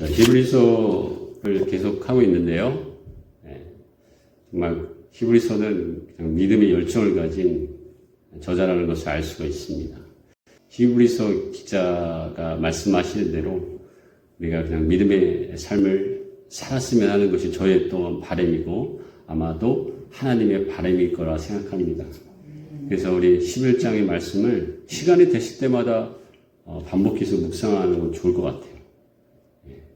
히브리서를 계속 하고 있는데요. 정말 히브리서는 그냥 믿음의 열정을 가진 저자라는 것을 알 수가 있습니다. 히브리서 기자가 말씀하시는 대로 우리가 그냥 믿음의 삶을 살았으면 하는 것이 저의 또한 바람이고 아마도 하나님의 바람일 거라 생각합니다. 그래서 우리 11장의 말씀을 시간이 되실 때마다 반복해서 묵상하는 건 좋을 것 같아요.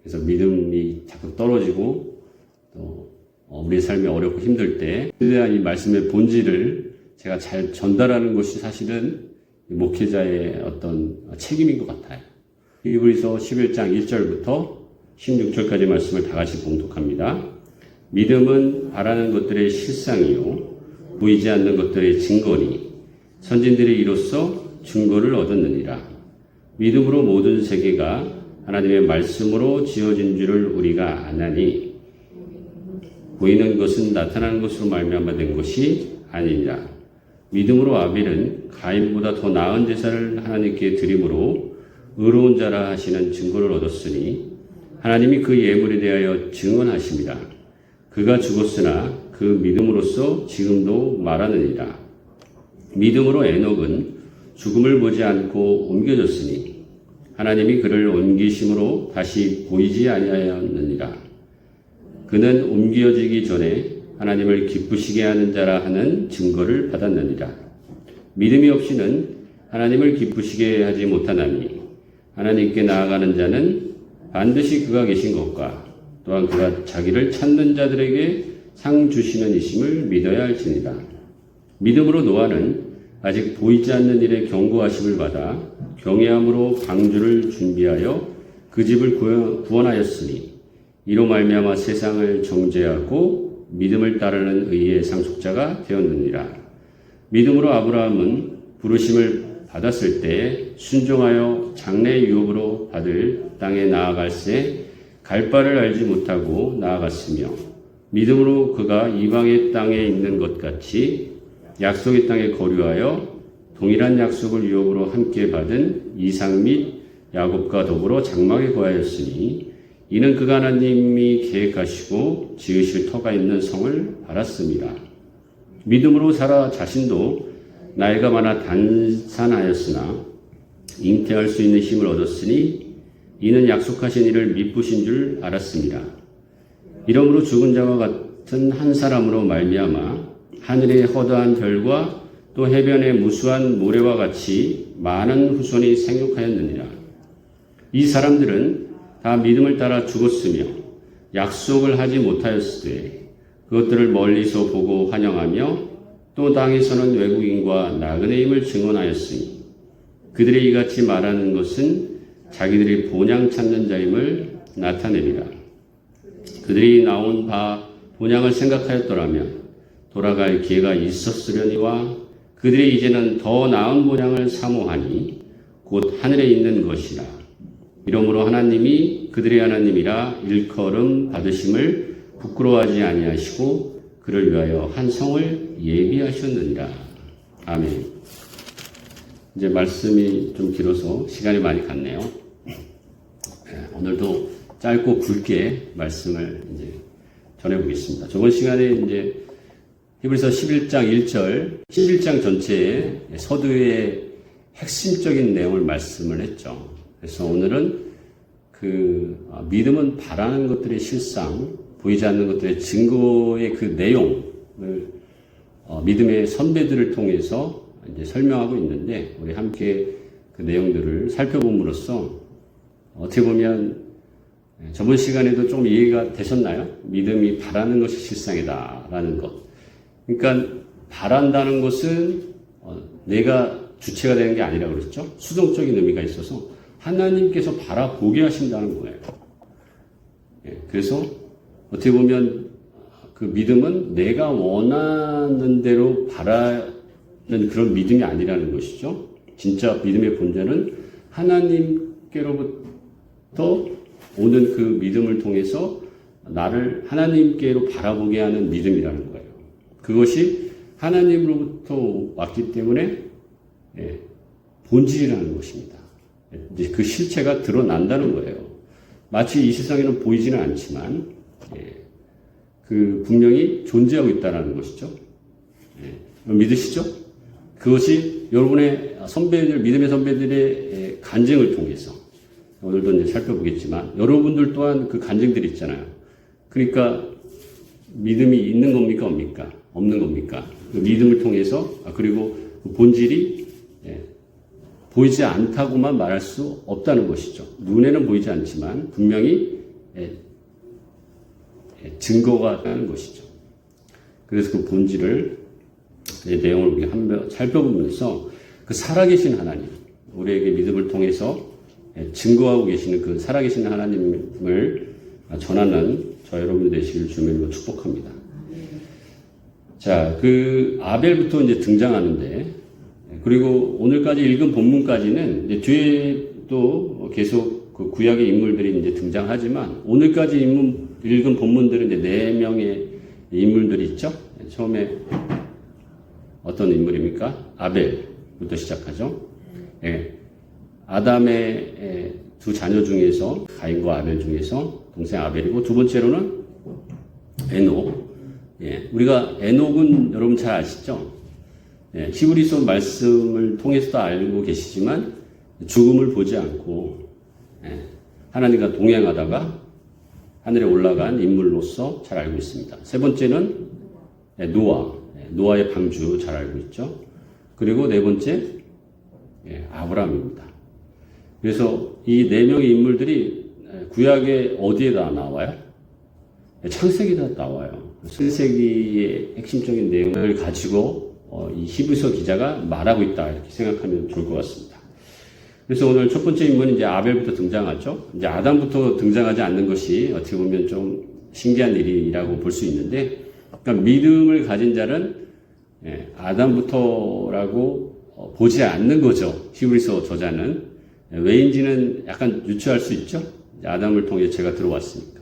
그래서 믿음이 자꾸 떨어지고 또 우리의 삶이 어렵고 힘들 때 최대한 이 말씀의 본질을 제가 잘 전달하는 것이 사실은 목회자의 어떤 책임인 것 같아요. 히브리서 11장 1절부터 16절까지 말씀을 다 같이 봉독합니다. 믿음은 바라는 것들의 실상이요 보이지 않는 것들의 증거니 선진들이 이로써 증거를 얻었느니라. 믿음으로 모든 세계가 하나님의 말씀으로 지어진 줄을 우리가 아나니 보이는 것은 나타나는 것으로 말미암아 된 것이 아니니라. 믿음으로 아벨은 가인보다 더 나은 제사를 하나님께 드림으로 의로운 자라 하시는 증거를 얻었으니 하나님이 그 예물에 대하여 증언하십니다. 그가 죽었으나 그 믿음으로써 지금도 말하느니라. 믿음으로 에녹은 죽음을 보지 않고 옮겨졌으니 하나님이 그를 옮기심으로 다시 보이지 아니하였느니라. 그는 옮겨지기 전에 하나님을 기쁘시게 하는 자라 하는 증거를 받았느니라. 믿음이 없이는 하나님을 기쁘시게 하지 못하나니 하나님께 나아가는 자는 반드시 그가 계신 것과 또한 그가 자기를 찾는 자들에게 상 주시는 이심을 믿어야 할지니라. 믿음으로 노아는 아직 보이지 않는 일에 경고하심을 받아 경외함으로 방주를 준비하여 그 집을 구원하였으니 이로 말미암아 세상을 정죄하고 믿음을 따르는 의의 상속자가 되었느니라. 믿음으로 아브라함은 부르심을 받았을 때 순종하여 장래 유업으로 받을 땅에 나아갈새 갈 바를 알지 못하고 나아갔으며 믿음으로 그가 이방의 땅에 있는 것 같이 약속의 땅에 거류하여 동일한 약속을 유업으로 함께 받은 이삭 및 야곱과 더불어 장막에 거하였으니 이는 그가 하나님이 계획하시고 지으실 터가 있는 성을 바랐습니다. 믿음으로 사라 자신도 나이가 많아 단산하였으나 잉태할 수 있는 힘을 얻었으니 이는 약속하신 이를 미쁘신 줄 알았습니다. 이러므로 죽은 자와 같은 한 사람으로 말미암아 하늘의 허다한 별과 또 해변의 무수한 모래와 같이 많은 후손이 생육하였느니라. 이 사람들은 다 믿음을 따라 죽었으며 약속을 하지 못하였을 때 그것들을 멀리서 보고 환영하며 또 땅에서는 외국인과 나그네임을 증언하였으니 그들이 이같이 말하는 것은 자기들이 본향 찾는 자임을 나타내리라. 그들이 나온 바 본향을 생각하였더라면 돌아갈 기회가 있었으려니와 그들이 이제는 더 나은 본향을 사모하니 곧 하늘에 있는 것이라. 이러므로 하나님이 그들의 하나님이라 일컬음 받으심을 부끄러워하지 아니하시고 그를 위하여 한 성을 예비하셨느니라. 아멘. 이제 말씀이 좀 길어서 시간이 많이 갔네요. 오늘도 짧고 굵게 말씀을 이제 전해보겠습니다. 저번 시간에 이제 히브리서 11장 1절, 11장 전체의 서두의 핵심적인 내용을 말씀을 했죠. 그래서 오늘은 믿음은 바라는 것들의 실상, 보이지 않는 것들의 증거의 그 내용을 믿음의 선배들을 통해서 이제 설명하고 있는데 우리 함께 그 내용들을 살펴봄으로써 어떻게 보면 저번 시간에도 좀 이해가 되셨나요? 믿음이 바라는 것이 실상이다라는 것. 그러니까 바란다는 것은 내가 주체가 되는 게 아니라 그랬죠. 수동적인 의미가 있어서 하나님께서 바라보게 하신다는 거예요. 그래서 어떻게 보면 그 믿음은 내가 원하는 대로 바라는 그런 믿음이 아니라는 것이죠. 진짜 믿음의 본질은 하나님께로부터 오는 그 믿음을 통해서 나를 하나님께로 바라보게 하는 믿음이라는 거예요. 그것이 하나님으로부터 왔기 때문에 본질이라는 것입니다. 이제 그 실체가 드러난다는 거예요. 마치 이 세상에는 보이지는 않지만 그 분명히 존재하고 있다는 것이죠. 믿으시죠? 그것이 여러분의 선배들, 믿음의 선배들의 간증을 통해서 오늘도 이제 살펴보겠지만 여러분들 또한 그 간증들이 있잖아요. 그러니까 믿음이 있는 겁니까? 없는 겁니까? 그 믿음을 통해서 그리고 그 본질이 보이지 않다고만 말할 수 없다는 것이죠. 눈에는 보이지 않지만 분명히 증거가 되는 것이죠. 그래서 그 본질을 내용을 우리가 한번 살펴보면서 그 살아계신 하나님, 우리에게 믿음을 통해서 증거하고 계시는 그 살아계신 하나님을 전하는 저 여러분 되시길 주님으로 축복합니다. 자, 그 아벨부터 이제 등장하는데, 그리고 오늘까지 읽은 본문까지는 이제 뒤에 또 계속 그 구약의 인물들이 이제 등장하지만 오늘까지 읽은 본문들은 이제 4명의 인물들이 있죠. 처음에 어떤 인물입니까? 아벨부터 시작하죠. 아담의 두 자녀 중에서 가인과 아벨 중에서 동생 아벨이고 두 번째로는 에녹. 우리가 에녹은 여러분 잘 아시죠? 히브리서 말씀을 통해서도 알고 계시지만 죽음을 보지 않고 하나님과 동행하다가 하늘에 올라간 인물로서 잘 알고 있습니다. 세 번째는 노아의 방주 잘 알고 있죠. 그리고 네 번째 아브라함입니다. 그래서 이 4명의 인물들이 구약에 어디에다 나와요? 창세기에다 나와요. 창세기의 핵심적인 내용을 가지고 이 히브리서 기자가 말하고 있다 이렇게 생각하면 좋을 것 같습니다. 그래서 오늘 첫 번째 인물은 이제 아벨부터 등장하죠. 이제 아담부터 등장하지 않는 것이 어떻게 보면 좀 신기한 일이라고 볼 수 있는데, 그러니까 믿음을 가진 자는 아담부터라고 보지 않는 거죠. 히브리서 저자는 왜인지는 약간 유추할 수 있죠. 아담을 통해 죄가 들어왔으니까.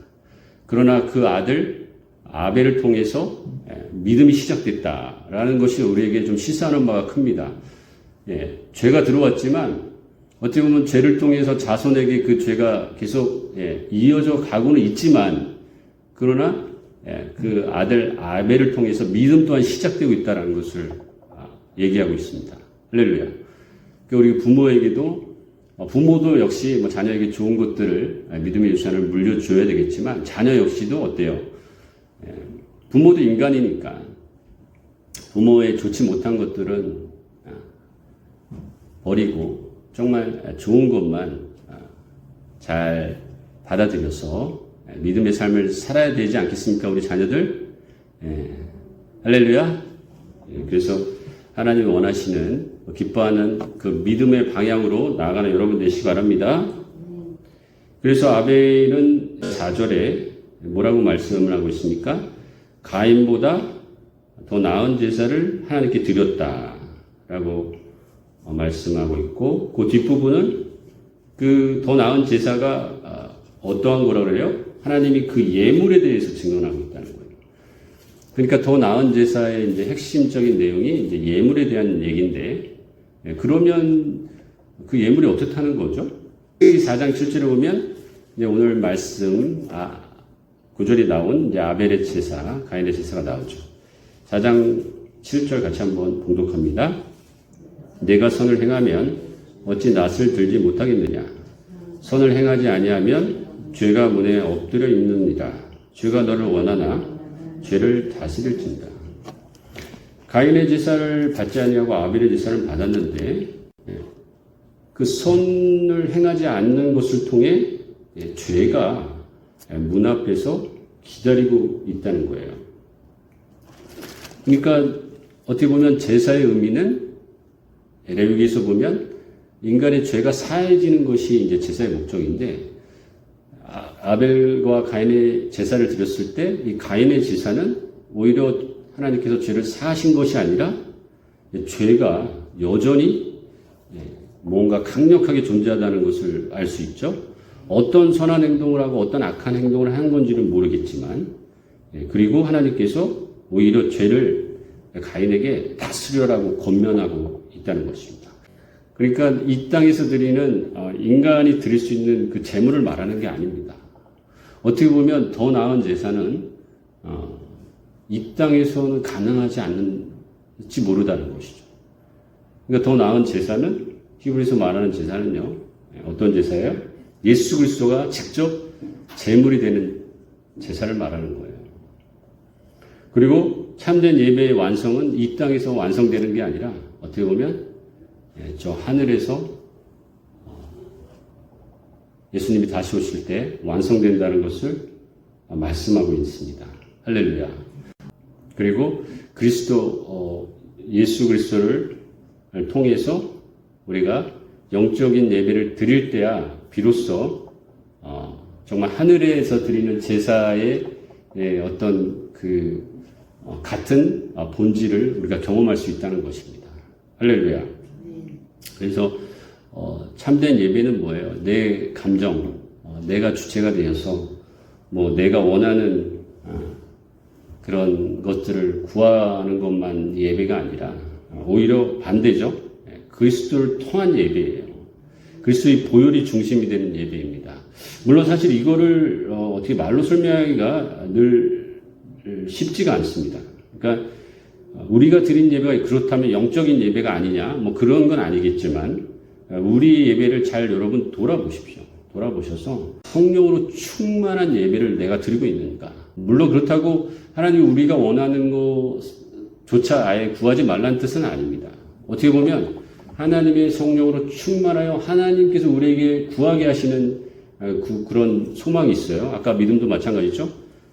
그러나 그 아들 아벨을 통해서 믿음이 시작됐다라는 것이 우리에게 좀 시사하는 바가 큽니다. 죄가 들어왔지만 어떻게 보면 죄를 통해서 자손에게 그 죄가 계속 이어져 가고는 있지만, 그러나 그 아들 아벨을 통해서 믿음 또한 시작되고 있다는 것을 얘기하고 있습니다. 할렐루야. 우리 부모에게도 부모도 역시 뭐 자녀에게 좋은 것들을 믿음의 유산을 물려줘야 되겠지만 자녀 역시도 어때요? 부모도 인간이니까 부모의 좋지 못한 것들은 버리고 정말 좋은 것만 잘 받아들여서 믿음의 삶을 살아야 되지 않겠습니까? 우리 자녀들? 할렐루야. 그래서 하나님이 원하시는 기뻐하는 그 믿음의 방향으로 나아가는 여러분 되시기 바랍니다. 그래서 아벨은 4절에 뭐라고 말씀을 하고 있습니까? 가인보다 더 나은 제사를 하나님께 드렸다라고 말씀하고 있고, 그 뒷부분은 그 더 나은 제사가 어떠한 거라 그래요? 하나님이 그 예물에 대해서 증언하고 있다는 거예요. 그러니까 더 나은 제사의 이제 핵심적인 내용이 이제 예물에 대한 얘기인데, 그러면 그 예물이 어떻다는 거죠? 4장 7절에 보면 이제 오늘 말씀 9절이 나온 이제 아벨의 제사, 가인의 제사가 나오죠. 4장 7절 같이 한번 봉독합니다. 내가 선을 행하면 어찌 낫을 들지 못하겠느냐? 선을 행하지 아니하면 죄가 문에 엎드려 있느니라. 죄가 너를 원하나 죄를 다스릴진다. 가인의 제사를 받지 아니하고 아벨의 제사를 받았는데 그 선을 행하지 않는 것을 통해 죄가 문 앞에서 기다리고 있다는 거예요. 그러니까 어떻게 보면 제사의 의미는 레위기에서 보면 인간의 죄가 사해지는 것이 이제 제사의 목적인데, 아벨과 가인의 제사를 드렸을 때 이 가인의 제사는 오히려 하나님께서 죄를 사하신 것이 아니라 죄가 여전히 뭔가 강력하게 존재하다는 것을 알 수 있죠. 어떤 선한 행동을 하고 어떤 악한 행동을 한 건지는 모르겠지만, 그리고 하나님께서 오히려 죄를 가인에게 다스려라고 권면하고 있다는 것입니다. 그러니까 이 땅에서 드리는 인간이 드릴 수 있는 그 재물을 말하는 게 아닙니다. 어떻게 보면 더 나은 제사는 이 땅에서는 가능하지 않을지 모르다는 것이죠. 그러니까 더 나은 제사는 히브리서 말하는 제사는요. 어떤 제사예요? 예수 그리스도가 직접 제물이 되는 제사를 말하는 거예요. 그리고 참된 예배의 완성은 이 땅에서 완성되는 게 아니라 어떻게 보면 저 하늘에서 예수님이 다시 오실 때 완성된다는 것을 말씀하고 있습니다. 할렐루야. 그리고 예수 그리스도를 통해서 우리가 영적인 예배를 드릴 때야 비로소 정말 하늘에서 드리는 제사의 어떤 같은 본질을 우리가 경험할 수 있다는 것입니다. 할렐루야. 그래서 참된 예배는 뭐예요? 내 감정, 내가 주체가 되어서 내가 원하는 그런 것들을 구하는 것만 예배가 아니라 오히려 반대죠. 그리스도를 통한 예배예요. 그리스도의 보혈이 중심이 되는 예배입니다. 물론 사실 이거를 어떻게 말로 설명하기가 늘 쉽지가 않습니다. 그러니까 우리가 드린 예배가 그렇다면 영적인 예배가 아니냐 그런 건 아니겠지만 우리 예배를 잘 여러분 돌아보십시오. 돌아보셔서 성령으로 충만한 예배를 내가 드리고 있는가. 물론 그렇다고 하나님이 우리가 원하는 것조차 아예 구하지 말라는 뜻은 아닙니다. 어떻게 보면 하나님의 성령으로 충만하여 하나님께서 우리에게 구하게 하시는 그런 소망이 있어요. 아까 믿음도 마찬가지죠.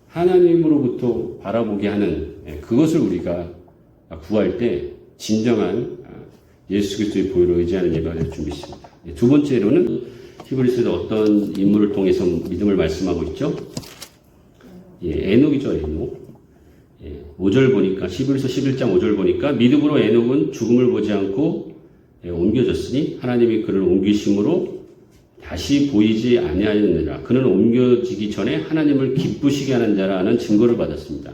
하나님으로부터 바라보게 하는 그것을 우리가 구할 때 진정한 예수 그리스도의 보혈을 의지하는 예배가 될 줄 믿습니다. 두 번째로는 히브리서에서 어떤 인물을 통해서 믿음을 말씀하고 있죠? 에녹이죠, 에녹. 5절 보니까, 히브리서 11장 5절 보니까, 믿음으로 에녹은 죽음을 보지 않고 옮겨졌으니, 하나님이 그를 옮기심으로 다시 보이지 아니하였느니라. 그는 옮겨지기 전에 하나님을 기쁘시게 하는 자라는 증거를 받았습니다.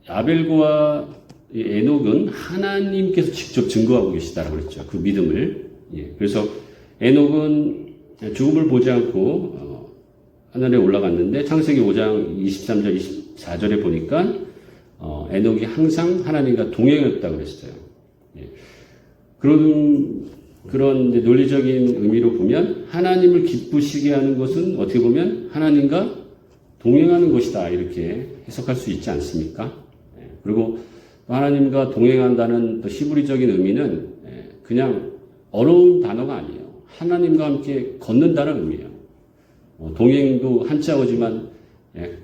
아벨과 에녹은 하나님께서 직접 증거하고 계시다라고 그랬죠. 그 믿음을. 그래서 에녹은 죽음을 보지 않고 하늘에 올라갔는데 창세기 5장 23절 24절에 보니까 에녹이 항상 하나님과 동행했다고 그랬어요. 그런 논리적인 의미로 보면 하나님을 기쁘시게 하는 것은 어떻게 보면 하나님과 동행하는 것이다 이렇게 해석할 수 있지 않습니까? 그리고 하나님과 동행한다는 또 히브리적인 의미는 그냥 어려운 단어가 아니에요. 하나님과 함께 걷는다는 의미예요. 동행도 한자어지만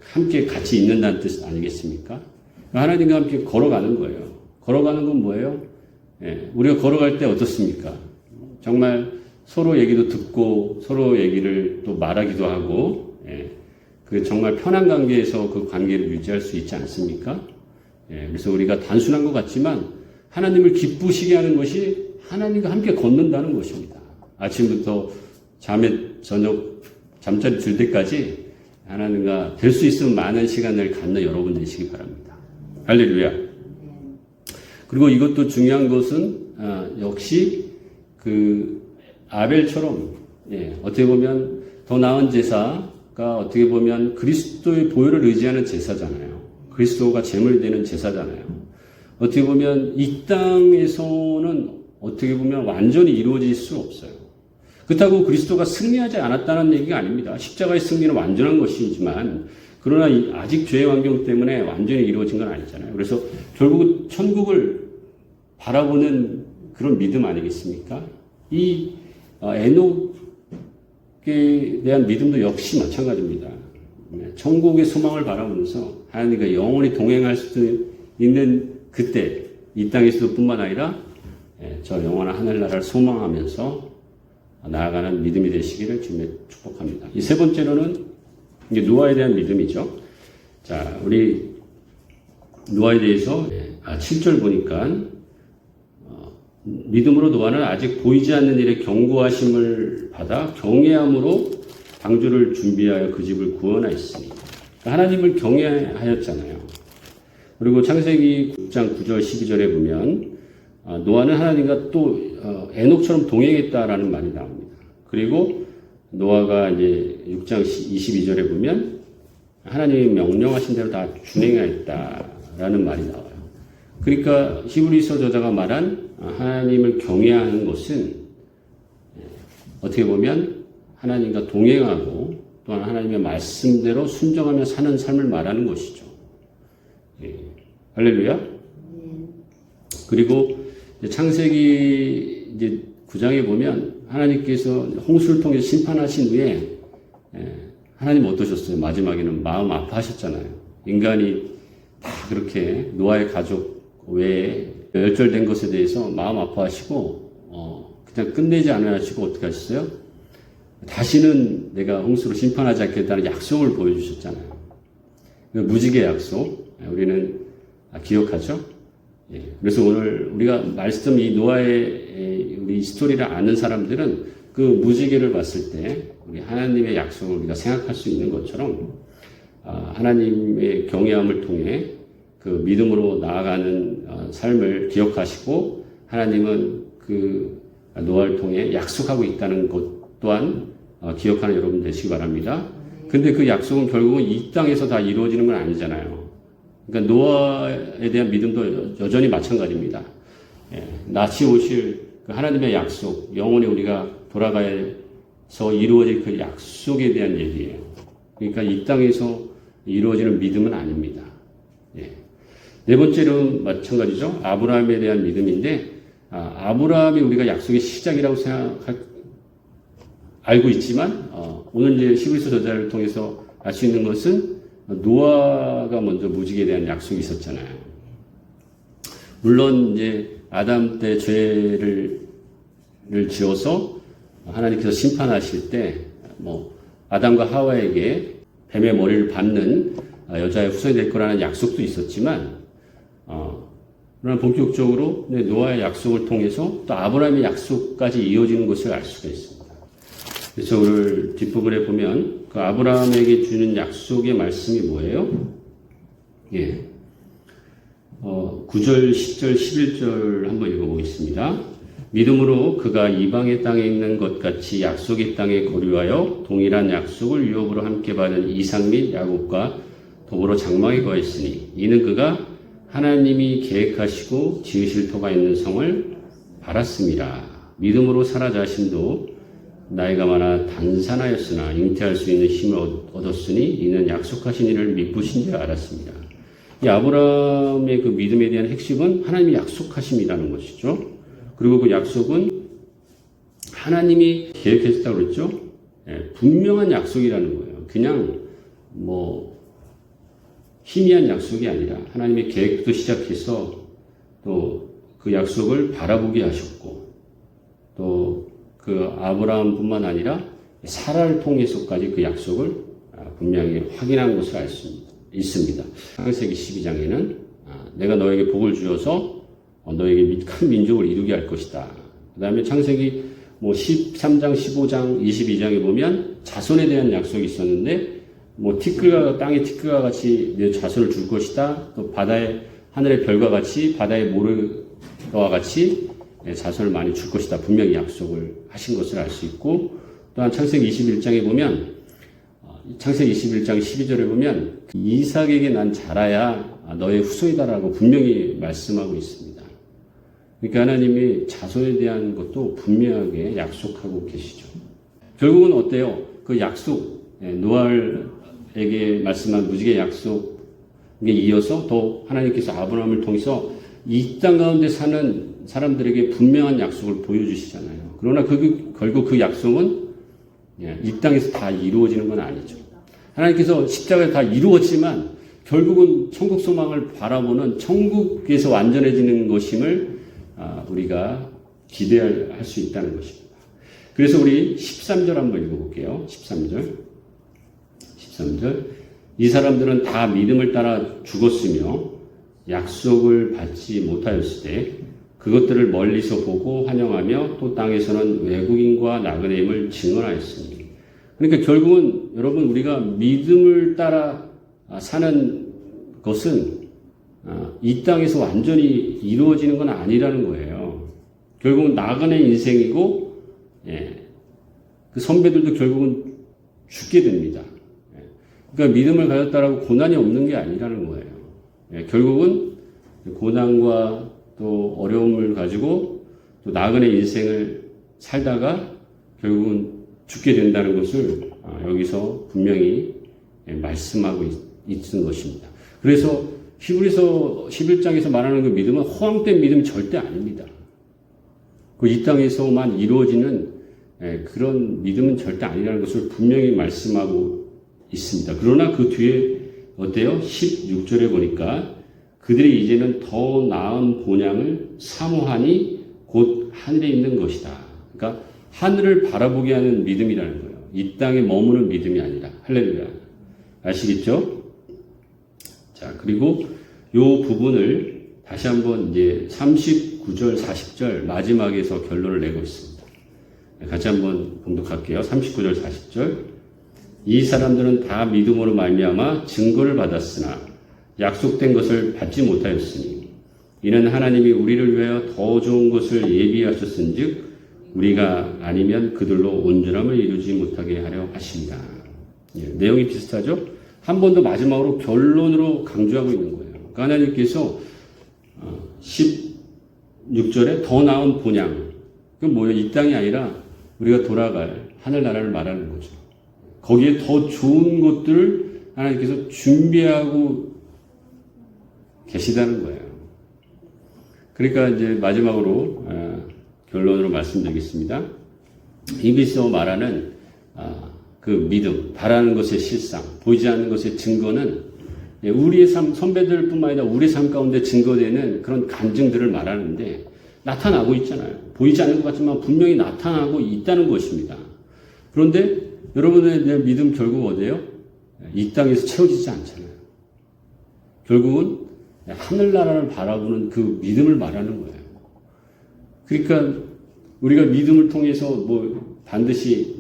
함께 같이 있는다는 뜻 아니겠습니까? 하나님과 함께 걸어가는 거예요. 걸어가는 건 뭐예요? 우리가 걸어갈 때 어떻습니까? 정말 서로 얘기도 듣고 서로 얘기를 또 말하기도 하고 그 정말 편한 관계에서 그 관계를 유지할 수 있지 않습니까? 그래서 우리가 단순한 것 같지만 하나님을 기쁘시게 하는 것이 하나님과 함께 걷는다는 것입니다. 아침부터 저녁 잠자리 들 때까지 하나님과 될 수 있으면 많은 시간을 갖는 여러분 되시기 바랍니다. 할렐루야. 그리고 이것도 중요한 것은 역시 아벨처럼 어떻게 보면 더 나은 제사가 어떻게 보면 그리스도의 보혈을 의지하는 제사잖아요. 그리스도가 제물이 되는 제사잖아요. 어떻게 보면 이 땅에서는 어떻게 보면 완전히 이루어질 수 없어요. 그렇다고 그리스도가 승리하지 않았다는 얘기가 아닙니다. 십자가의 승리는 완전한 것이지만 그러나 아직 죄의 환경 때문에 완전히 이루어진 건 아니잖아요. 그래서 결국 천국을 바라보는 그런 믿음 아니겠습니까? 이 에녹에 대한 믿음도 역시 마찬가지입니다. 천국의 소망을 바라보면서 하나님과 영원히 동행할 수 있는 그때 이 땅에서도 뿐만 아니라 저 영원한 하늘나라를 소망하면서 나아가는 믿음이 되시기를 주님의 축복합니다. 이 세 번째로는 이제 노아에 대한 믿음이죠. 자, 우리 노아에 대해서 7절 보니까 믿음으로 노아는 아직 보이지 않는 일에 경고하심을 받아 경외함으로 방주를 준비하여 그 집을 구원하였으니 하나님을 경외하였잖아요. 그리고 창세기 9장 9절 12절에 보면 노아는 하나님과 또 에녹처럼 동행했다라는 말이 나옵니다. 그리고 노아가 이제 6장 22절에 보면 하나님이 명령하신 대로 다 준행하였다라는 말이 나와요. 그러니까 히브리서 저자가 말한 하나님을 경외하는 것은 어떻게 보면 하나님과 동행하고 또한 하나님의 말씀대로 순종하며 사는 삶을 말하는 것이죠. 예. 할렐루야. 그리고 창세기 이제 9장에 보면 하나님께서 홍수를 통해 심판하신 후에 하나님 어떠셨어요? 마지막에는 마음 아파하셨잖아요. 인간이 다 그렇게 노아의 가족 외에 멸절된 것에 대해서 마음 아파하시고 그냥 끝내지 않으시고 어떻게 하셨어요? 다시는 내가 홍수로 심판하지 않겠다는 약속을 보여주셨잖아요. 무지개 약속 우리는 기억하죠? 예, 그래서 오늘 우리가 말씀 이 노아의 우리 스토리를 아는 사람들은 그 무지개를 봤을 때 우리 하나님의 약속을 우리가 생각할 수 있는 것처럼 하나님의 경외함을 통해 그 믿음으로 나아가는 삶을 기억하시고 하나님은 그 노아를 통해 약속하고 있다는 것 또한 기억하는 여러분 되시기 바랍니다. 근데 그 약속은 결국은 이 땅에서 다 이루어지는 건 아니잖아요. 그러니까 노아에 대한 믿음도 여전히 마찬가지입니다. 예, 낯이 오실 그 하나님의 약속, 영원히 우리가 돌아가서 이루어질 그 약속에 대한 얘기예요. 그러니까 이 땅에서 이루어지는 믿음은 아닙니다. 예. 네 번째로는 마찬가지죠. 아브라함에 대한 믿음인데 아브라함이 우리가 약속의 시작이라고 알고 있지만 오늘 이제 히브리서 저자를 통해서 알 수 있는 것은 노아가 먼저 무지개에 대한 약속이 있었잖아요. 물론 이제 아담 때 죄를 지어서 하나님께서 심판하실 때 아담과 하와에게 뱀의 머리를 받는 여자의 후손이 될 거라는 약속도 있었지만 그러나 본격적으로 노아의 약속을 통해서 또 아브라함의 약속까지 이어지는 것을 알 수가 있습니다. 그래서 오늘 뒷부분에 보면 그 아브라함에게 주는 약속의 말씀이 뭐예요? 예. 9절, 10절, 11절 한번 읽어보겠습니다. 믿음으로 그가 이방의 땅에 있는 것 같이 약속의 땅에 거류하여 동일한 약속을 유업으로 함께 받은 이삭 및 야곱과 더불어 장막에 거했으니 이는 그가 하나님이 계획하시고 지으실 터가 있는 성을 바랐습니다. 믿음으로 사라 자신도 나이가 많아 단산하였으나 잉태할 수 있는 힘을 얻었으니 이는 약속하신 이를 믿으신 줄 알았습니다. 이 아브라함의 그 믿음에 대한 핵심은 하나님이 약속하심이라는 것이죠. 그리고 그 약속은 하나님이 계획했다고 그랬죠. 예, 분명한 약속이라는 거예요. 그냥 희미한 약속이 아니라 하나님의 계획부터 시작해서 또 그 약속을 바라보게 하셨고 또 그 아브라함뿐만 아니라 사라를 통해서까지 그 약속을 분명히 확인한 것을 알 수 있습니다. 창세기 12장에는 내가 너에게 복을 주어서 너에게 큰 민족을 이루게 할 것이다. 그 다음에 창세기 13장, 15장, 22장에 보면 자손에 대한 약속이 있었는데 땅의 티끌과 같이 내 자손을 줄 것이다. 또 하늘의 별과 같이 바다의 모래와 같이 자손을 많이 줄 것이다. 분명히 약속을 하신 것을 알 수 있고 또한 창세기 21장에 보면 창세기 21장 12절에 보면 이삭에게 난 자라야 너의 후손이다라고 분명히 말씀하고 있습니다. 그러니까 하나님이 자손에 대한 것도 분명하게 약속하고 계시죠. 결국은 어때요? 그 약속, 노아에게 말씀한 무지개 약속에 이어서 또 하나님께서 아브라함을 통해서 이 땅 가운데 사는 사람들에게 분명한 약속을 보여주시잖아요. 그러나 결국 그 약속은 이 땅에서 다 이루어지는 건 아니죠. 하나님께서 십자가에 다 이루었지만 결국은 천국 소망을 바라보는 천국에서 완전해지는 것임을 우리가 기대할 수 있다는 것입니다. 그래서 우리 13절 한번 읽어볼게요. 13절. 이 사람들은 다 믿음을 따라 죽었으며 약속을 받지 못하였을 때 그것들을 멀리서 보고 환영하며 또 땅에서는 외국인과 나그네임을 증언하였으니. 그러니까 결국은 여러분 우리가 믿음을 따라 사는 것은 이 땅에서 완전히 이루어지는 건 아니라는 거예요. 결국은 나그네 인생이고, 그 선배들도 결국은 죽게 됩니다. 그러니까 믿음을 가졌다라고 고난이 없는 게 아니라는 거예요. 결국은 고난과 또 어려움을 가지고 또 나그네 인생을 살다가 결국은 죽게 된다는 것을 여기서 분명히 말씀하고 있는 것입니다. 그래서 히브리서 11장에서 말하는 그 믿음은 허황된 믿음이 절대 아닙니다. 그 이 땅에서만 이루어지는 그런 믿음은 절대 아니라는 것을 분명히 말씀하고 있습니다. 그러나 그 뒤에 어때요? 16절에 보니까 그들이 이제는 더 나은 본향을 사모하니 곧 하늘에 있는 것이다. 그러니까 하늘을 바라보게 하는 믿음이라는 거예요. 이 땅에 머무는 믿음이 아니라. 할렐루야. 아시겠죠? 자, 그리고 요 부분을 다시 한번 이제 39절, 40절 마지막에서 결론을 내고 있습니다. 같이 한번 봉독할게요. 39절, 40절. 이 사람들은 다 믿음으로 말미암아 증거를 받았으나 약속된 것을 받지 못하였으니 이는 하나님이 우리를 위하여 더 좋은 것을 예비하셨은즉 우리가 아니면 그들로 온전함을 이루지 못하게 하려 하십니다. 내용이 비슷하죠? 한 번 더 마지막으로 결론으로 강조하고 있는 거예요. 그러니까 하나님께서 16절에 더 나은 본향, 그건 뭐예요? 이 땅이 아니라 우리가 돌아갈 하늘나라를 말하는 거죠. 거기에 더 좋은 것들을 하나님께서 준비하고 계시다는 거예요. 그러니까 이제 마지막으로 결론으로 말씀드리겠습니다. 히브리서 말하는 그 믿음, 바라는 것의 실상, 보이지 않는 것의 증거는 우리의 삶, 선배들뿐만 아니라 우리의 삶 가운데 증거되는 그런 간증들을 말하는데 나타나고 있잖아요. 보이지 않는 것 같지만 분명히 나타나고 있다는 것입니다. 그런데 여러분의 믿음 결국 어디예요? 이 땅에서 채워지지 않잖아요. 결국은 하늘나라를 바라보는 그 믿음을 말하는 거예요. 그러니까 우리가 믿음을 통해서 반드시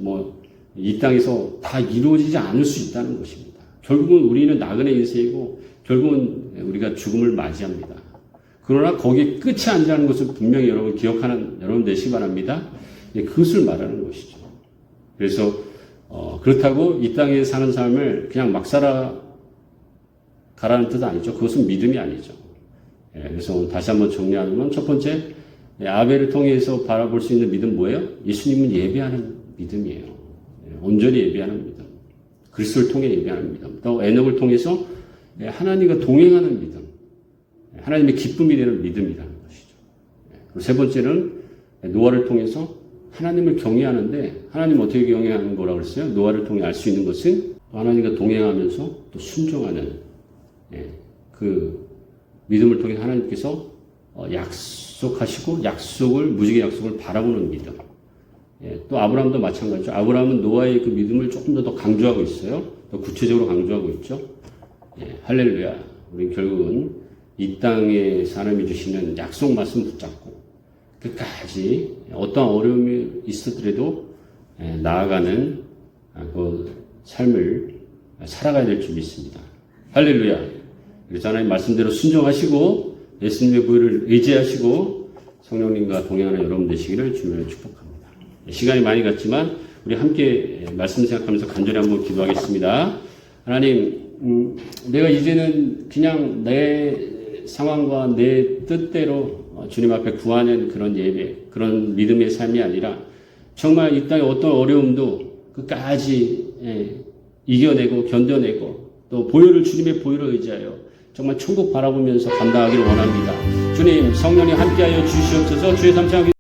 이 땅에서 다 이루어지지 않을 수 있다는 것입니다. 결국은 우리는 나그네 인생이고 결국은 우리가 죽음을 맞이합니다. 그러나 거기에 끝이 아니라는 것을 분명히 여러분 기억하는 여러분 되시기 바랍니다. 그것을 말하는 것이죠. 그래서 그렇다고 이 땅에 사는 삶을 그냥 막 살아가라는 뜻은 아니죠. 그것은 믿음이 아니죠. 그래서 오늘 다시 한번 정리하면 첫 번째, 아벨을 통해서 바라볼 수 있는 믿음 뭐예요? 예수님은 예배하는 믿음이에요. 온전히 예배하는 믿음. 그리스도를 통해 예배하는 믿음. 또 에녹을 통해서 하나님과 동행하는 믿음. 하나님의 기쁨이 되는 믿음이라는 것이죠. 그리고 세 번째는 노아를 통해서 하나님을 경외하는데 하나님 어떻게 경외하는 거라고 그랬어요? 노아를 통해 알 수 있는 것은 하나님과 동행하면서 또 순종하는 그 믿음을 통해 하나님께서 약속하시고 무지개 약속을 바라보는 믿음. 또 아브라함도 마찬가지죠. 아브라함은 노아의 그 믿음을 조금 더 강조하고 있어요. 더 구체적으로 강조하고 있죠. 할렐루야. 우리 결국은 이 땅에 사람이 주시는 약속 말씀 붙잡고 끝까지 어떤 어려움이 있었더라도 나아가는 그 삶을 살아가야 될 줄 믿습니다. 할렐루야. 그래서 하나님 말씀대로 순종하시고 예수님의 부여를 의지하시고 성령님과 동행하는 여러분 되시기를 주님으로 축복합니다. 시간이 많이 갔지만 우리 함께 말씀 생각하면서 간절히 한번 기도하겠습니다. 하나님, 내가 이제는 그냥 내 상황과 내 뜻대로 주님 앞에 구하는 그런 예배, 그런 믿음의 삶이 아니라 정말 이 땅의 어떤 어려움도 끝까지 이겨내고 견뎌내고 또 주님의 보혈을 의지하여 정말 천국 바라보면서 감당하기를 원합니다. 주님, 성령님 함께하여 주시옵소서. 주의 삼창